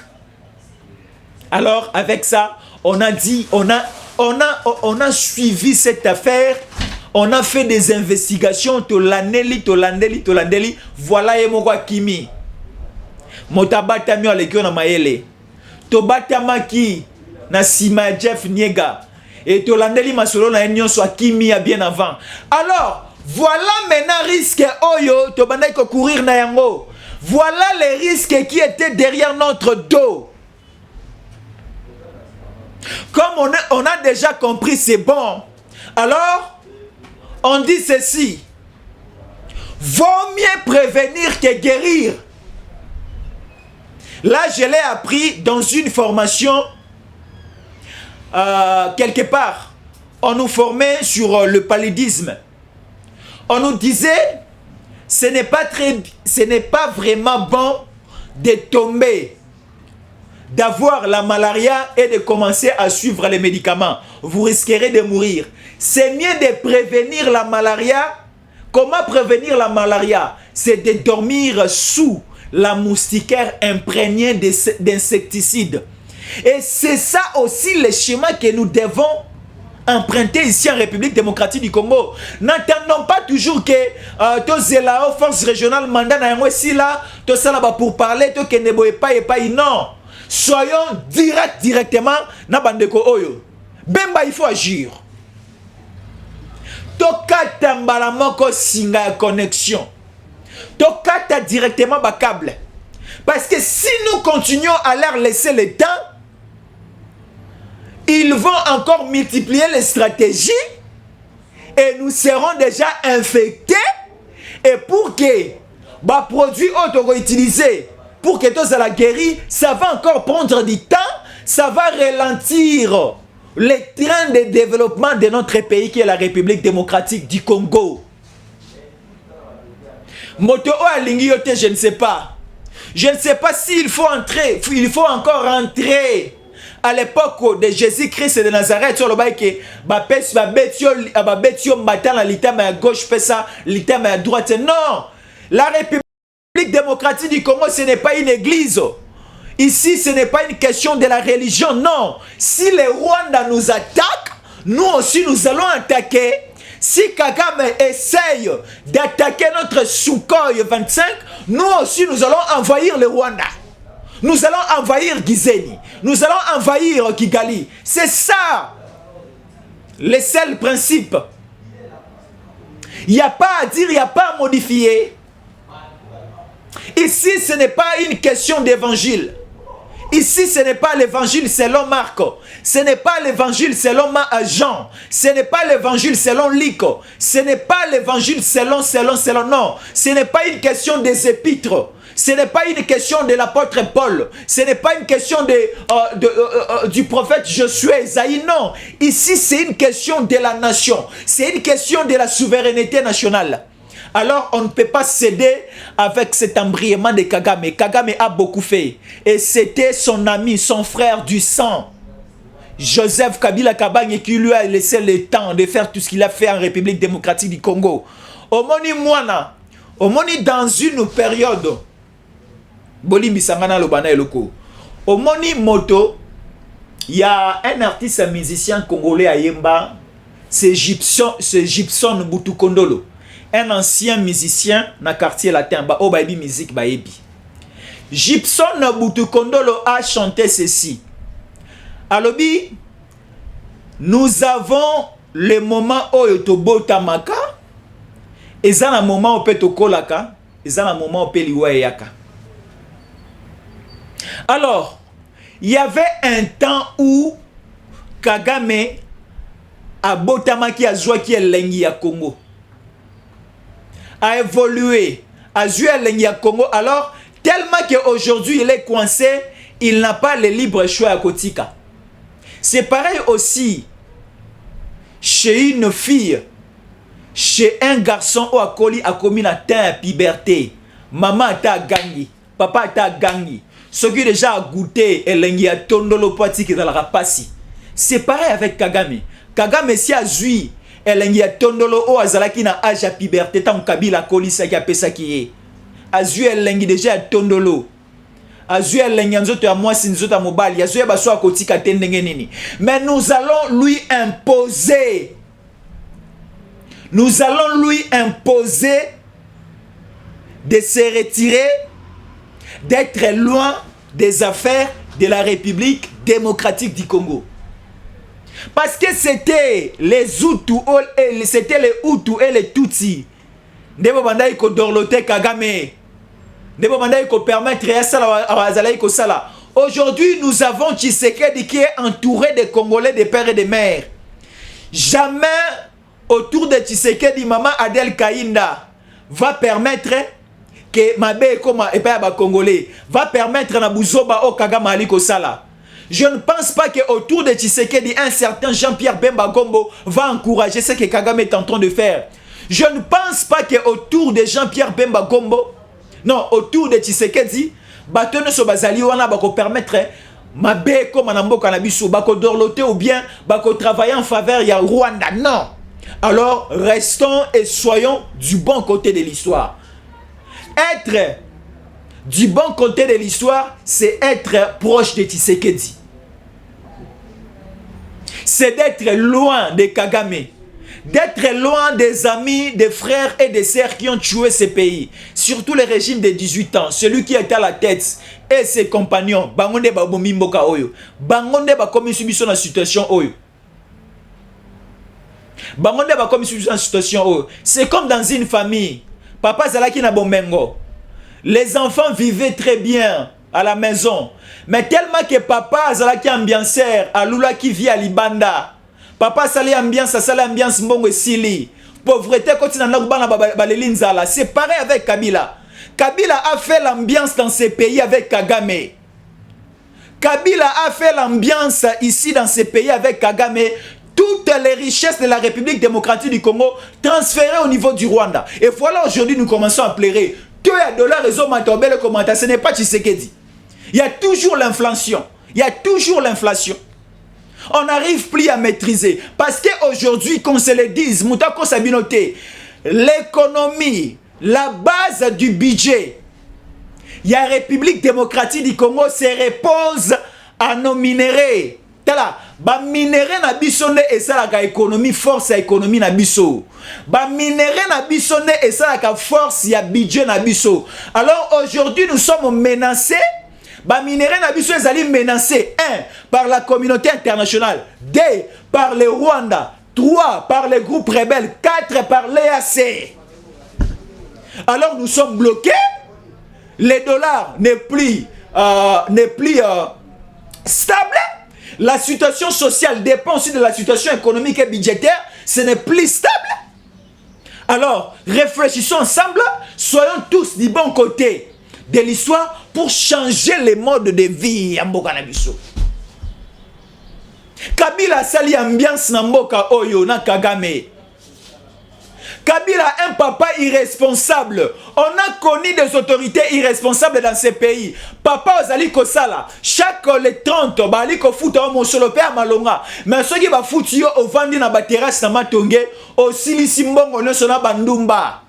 Alors avec ça, on a dit, on a suivi cette affaire, on a fait des investigations, tolandeli, voilà Yemokwa Kimi. Motabata mi alekio na mayele. Tobatama ki na sima Jeff Niega. Et tolandeli masolo na union soit Kimi ya bien avant. Alors, voilà maintenant risque oyo, tobandai ko courir na yango. Voilà les risques qui étaient derrière notre dos. Comme on a déjà compris, c'est bon. Alors, on dit ceci. Vaut mieux prévenir que guérir. Là, je l'ai appris dans une formation quelque part. On nous formait sur le paludisme. On nous disait, ce n'est pas vraiment bon de tomber, d'avoir la malaria et de commencer à suivre les médicaments. Vous risquerez de mourir. C'est mieux de prévenir la malaria. Comment prévenir la malaria? C'est de dormir sous la moustiquaire imprégnée d'insecticides. Et c'est ça aussi le schéma que nous devons emprunter ici en République démocratique du Congo. N'attendons pas toujours que aux forces régionales mandat na yango ici là, tout ça là pour parler, tout que ne boye pas et pas non. Soyons directement na bandeko oyo. Bemba il faut agir. Tokata mbala moko singa connexion. Tokata directement ba câble. Parce que si nous continuons à leur laisser le temps, ils vont encore multiplier les stratégies et nous serons déjà infectés. Et pour que les produits auto utilisés pour que tous la guérir, ça va encore prendre du temps, ça va ralentir le train de développement de notre pays qui est la République démocratique du Congo. Moto alingi yote, je ne sais pas. Je ne sais pas s'il faut entrer, il faut encore rentrer. À l'époque de Jésus-Christ de Nazareth, sur le bail que betio matin la litama à gauche fait ça, litama à droite. Non, la République démocratique du Congo, ce n'est pas une église. Ici, ce n'est pas une question de la religion. Non, si les Rwandais nous attaquent, nous aussi nous allons attaquer. Si Kagame essaye d'attaquer notre Sukhoi 25, nous aussi nous allons envahir le Rwanda. Nous allons envahir Gisenyi. Nous allons envahir Kigali. C'est ça le seul principe. Il n'y a pas à dire, il n'y a pas à modifier. Ici, ce n'est pas une question d'évangile. Ici, ce n'est pas l'évangile selon Marc. Ce n'est pas l'évangile selon Jean. Ce n'est pas l'évangile selon Luc. Ce n'est pas l'évangile selon. Non. Ce n'est pas une question des épîtres. Ce n'est pas une question de l'apôtre Paul. Ce n'est pas une question du prophète Josué, Esaïe. Non. Ici, c'est une question de la nation. C'est une question de la souveraineté nationale. Alors, on ne peut pas céder avec cet embrièment de Kagame. Kagame a beaucoup fait. Et c'était son ami, son frère du sang, Joseph Kabila Kabange, qui lui a laissé le temps de faire tout ce qu'il a fait en République démocratique du Congo. Omoni Mwana, omoni dans une période, Bolimbi Sangana Lobana Eloko, omoni Moto, il y a un artiste, un musicien congolais à Yemba, c'est Gibson Boutou Kondolo. Un ancien musicien dans le quartier latin, ba obaïbi musique baébi. Gibson Boutou Kondolo a chanté ceci. Alobi, nous avons le moment où yotobo tamaka, et ça le moment où peut kolaka, et ça le moment où peut liwayaka. Alors, il y avait un temps où Kagame a botamaki a joué qui est l'engi à Congo, a évolué, a joué à l'engi à Congo. Alors, tellement qu'aujourd'hui il est coincé, il n'a pas le libre choix à Kotika. C'est pareil aussi chez une fille, chez un garçon où a commis la terre puberté. Maman a gagné, papa a gagné. Ce qui déjà a goûté et l'engi a tondolo pati qui dans la rapasi. C'est pareil avec Kagame. Kagame si a zui et l'engi a tondolo o azalaki na âge à puberté tant Kabila kolisa qui a pesa qui est. A zui et l'engi déjà a tondolo. Azue l'enganzoto ya moi sinzoto mobile yazue baso akotika tendenge nini. Mais nous allons lui imposer. Nous allons lui imposer de se retirer, d'être loin des affaires de la République démocratique du Congo. Parce que c'était les Hutus, c'était les Hutus et les Tutsis. Ndebo bandai ko dorlote Kagame. Aujourd'hui, nous avons Tshisekedi qui est entouré de Congolais, de pères et de mères. Jamais autour de Tshisekedi, Maman Adel Kainda va permettre que Mabe Koma et pas Congolais va permettre na Buzoba au Kagame Aliko Sala. Je ne pense pas qu'autour de Tshisekedi, un certain Jean-Pierre Bemba Gombo va encourager ce que Kagame est en train de faire. Je ne pense pas qu'autour de Jean-Pierre Bemba Gombo, non, autour de Tshisekedi, Batono Sobazali wana bako permettre Mabe comme Anamboka Nabiso, bako dorloter ou bien bako travailler en faveur ya Rwanda. Non. Alors, restons et soyons du bon côté de l'histoire. Être du bon côté de l'histoire, c'est être proche de Tshisekedi. C'est d'être loin de Kagame. D'être loin des amis, des frères et des sœurs qui ont tué ces pays. Surtout le régime de 18 ans. Celui qui était à la tête et ses compagnons. Bangonde ba bomi mboka oyo. Bangonde ba komi subiso na situation oyo. Bangonde ba komi subiso na situation oyo. C'est comme dans une famille. Papa zalaki na bomengo. Les enfants vivaient très bien à la maison. Mais tellement que papa zalaki ambianceur, à Lula qui vit à Libanda. Papa sali ambiance mbongo sili. Pauvreté continue na kubana balelinzala. C'est pareil avec Kabila. Kabila a fait l'ambiance dans ces pays avec Kagame. Kabila a fait l'ambiance ici dans ces pays avec Kagame. Toutes les richesses de la République démocratique du Congo transférées au niveau du Rwanda. Et voilà, aujourd'hui nous commençons à pleurer. Tout est de la raison matobel commentaire. Ce n'est pas Tshisekedi. Il y a toujours l'inflation. Il y a toujours l'inflation. On n'arrive plus à maîtriser. Parce qu'aujourd'hui, qu'on se le dise, Moutako Sabinoté, l'économie, la base du budget, il y a la République démocratique du Congo se repose à nos minéraux. Tala, ba minéraux na bisonde et ça la économie force à économie na biso. Ba minéraux na bisonde et ça la force ya budget na biso. Alors aujourd'hui, nous sommes menacés. Ba minéraux na biso ezali menacés 1 par la communauté internationale, 2 par le Rwanda, 3 par les groupes rebelles, 4 par l'EAC. Alors nous sommes bloqués. Le dollar n'est plus stable. La situation sociale dépend aussi de la situation économique et budgétaire. Ce n'est plus stable. Alors réfléchissons ensemble. Soyons tous du bon côté de l'histoire pour changer les modes de vie à Mboka Nabiso. Kabila sali ambiance na Mboka Oyo na Kagame. Kabila, un papa irresponsable. On a connu des autorités irresponsables dans ces pays. Papa ozali kosala. Chaque les 30, bali ko futa mon solo père malonga. Mais ceux qui va foutu yo au vandi na ba terrasse na matonge, au silisi mbongo nyonso na bandumba.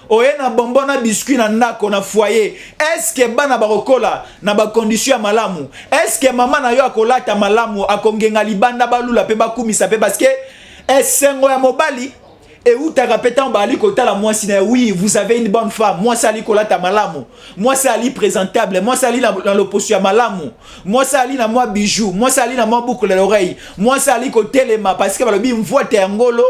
Oye na bonbon na biscuit na ndako na foyer. Est-ce que bana barokola na ba condition ya malamu? Est-ce que maman na yo akolata malamu akongenga libanda balula pe bakumisa pe parce que esengo ya mobali et où t'as répété en bali kota la moi si oui vous avez une bonne femme moi ça ali kolata malamu moi ça ali présentable moi ça ali dans l'opposition malamu moi ça ali na moi bijou moi ça ali na moi boucle l'oreille moi ça ali kotelema parce que balobi mvoite yangolo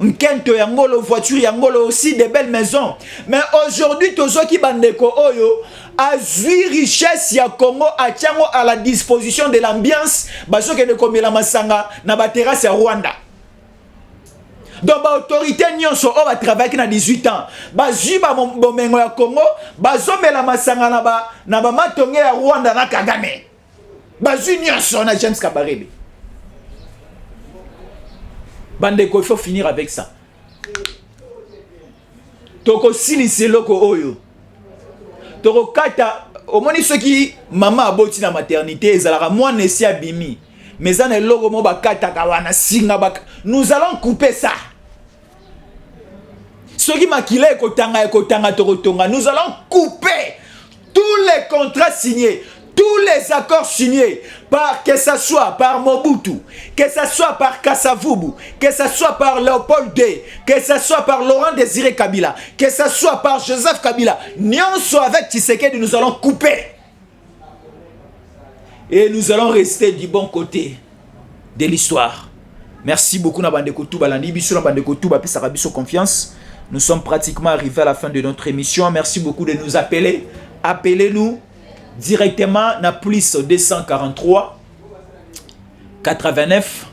nkento yangolo voiture yangolo aussi des belles maisons mais aujourd'hui tozo ki bandeko oyo azui richesse ya Congo atiango à la disposition de l'ambiance bazo ke ne komela masanga na ba terrasse ya Rwanda. Donc, l'autorité nyonso on va travailler na 18 ans. Bazui ba bomengo ya Congo, bazomela masanga na ba matonge ya Rwanda na Kagame. Bazui nyonso na James Kabarebe. Bandeko, il faut finir avec ça. Toko silisi loko oyo. Toko kata omoni ceux qui maman aboti na maternité ezalaka moi nesi abimi. Mais ça n'est logo mo bakata kawana singa bak. Nous allons couper ça. Ceux qui maquillent kotanga torotonga, nous allons couper tous les contrats signés, tous les accords signés par que ça soit par Mobutu, que ça soit par Kasavubu, que ça soit par Léopold D, que ça soit par Laurent Désiré Kabila, que ça soit par Joseph Kabila. Nyonso avec Tshisekedi, nous allons couper. Et nous allons rester du bon côté de l'histoire. Merci beaucoup na bandeko Touba landi biso na bandeko Touba pesa biso confiance. Nous sommes pratiquement arrivés à la fin de notre émission. Merci beaucoup de nous appeler. Appelez-nous directement na plus 243 89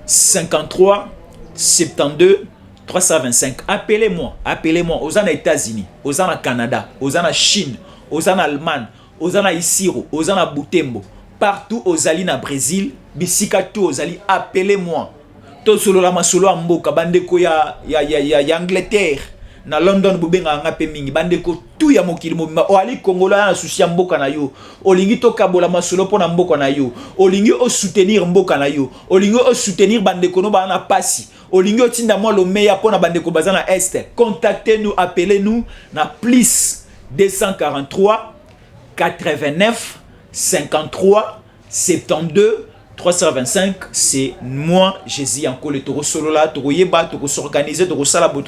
53 72 325. Appelez-moi aux États-Unis, aux Canada, aux Chine, aux Allemagne, aux Isiro, aux Butembo, partout aux Ali na Brésil, bisika tout aux Ali, appelez-moi. To solo la masolo mboka bandeko ya Angleterre na London bubenga ngape mingi bandeko tout ya mokili mobimba o ali Congo la souci mboka na yo olingi to kabola masolo pona mboka na yo olingi o soutenir mboka na yo olingi o soutenir bandeko no ba na pasi olingi o tinda mo lo meya pona bandeko bazana est contactez-nous appelez-nous na plus 243 89 53 72 325, c'est moi, Jésus, encore le taureau solo là, taureau yeba, taureau s'organiser, taureau salabo,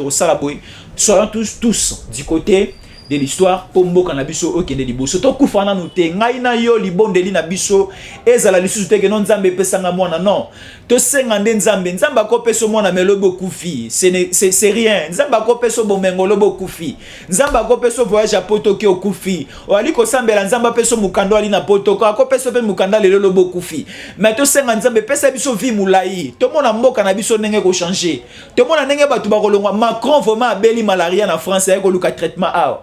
soyons tous du côté de l'histoire pour mboka na biso okende liboso to kufana no te ngai na yo libondeli na biso ezala lisusu te ke non nzambe pesanga mwana non to senga nde nzambe akopeso mwana melobo kufi c'est rien nzambe akopeso bomengo lobo kufi nzambe akopeso voyage a poto ki okufi o ali ko sambela nzambe apeso mukando ali na poto ko akopeso pe mukanda lelo lobo kufi mais to senga nzambe pesa biso vie mulai to mona mboka na biso ndenge ko changer to mona ndenge batu ba kolongwa Macron vraiment abeli malaria na France ya ko luka traitement a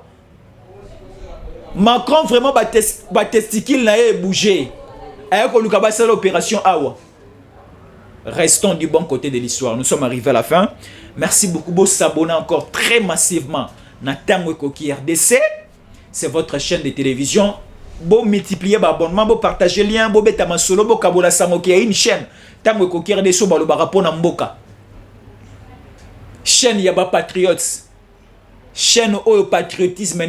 Macron vraiment ba testicule na ye bouger. Ayako luka ba sala opération awa. Restons du bon côté de l'histoire. Nous sommes arrivés à la fin. Merci beaucoup. Vous s'abonnez encore très massivement na Tango Ekoki RDC. C'est votre chaîne de télévision. Vous multipliez l'abonnement, vous partagez le lien, vous mettez ma solo, vous kabola samoki. Il y a une chaîne. Tango Ekoki RDC, vous allez répondre à Mboka. Chaîne Yaba Patriots. Chaîne au patriotisme.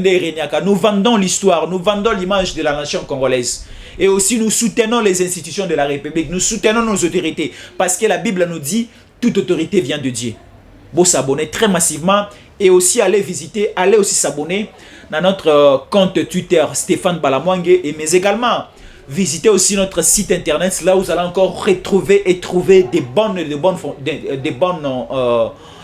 Nous vendons l'histoire, nous vendons l'image de la nation congolaise. Et aussi nous soutenons les institutions de la République, nous soutenons nos autorités. Parce que la Bible nous dit, toute autorité vient de Dieu. Vous s'abonner très massivement et aussi allez visiter, allez aussi s'abonner dans notre compte Twitter Stéphane Balamwange, mais également visitez aussi notre site internet, là où vous allez encore retrouver et trouver des bonnes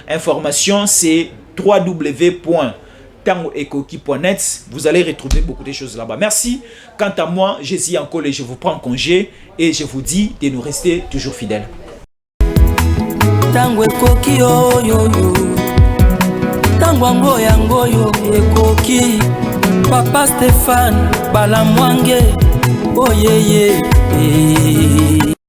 informations. C'est www.tangoekoki.net. Vous allez retrouver beaucoup de choses là-bas. Merci. Quant à moi, je suis en col et je vous prends congé et je vous dis de nous rester toujours fidèles. Tango Ekoki yo yo yo. Tango yango yo Ekoki. Papa Stéphane Balamwange. Oh yeah yeah.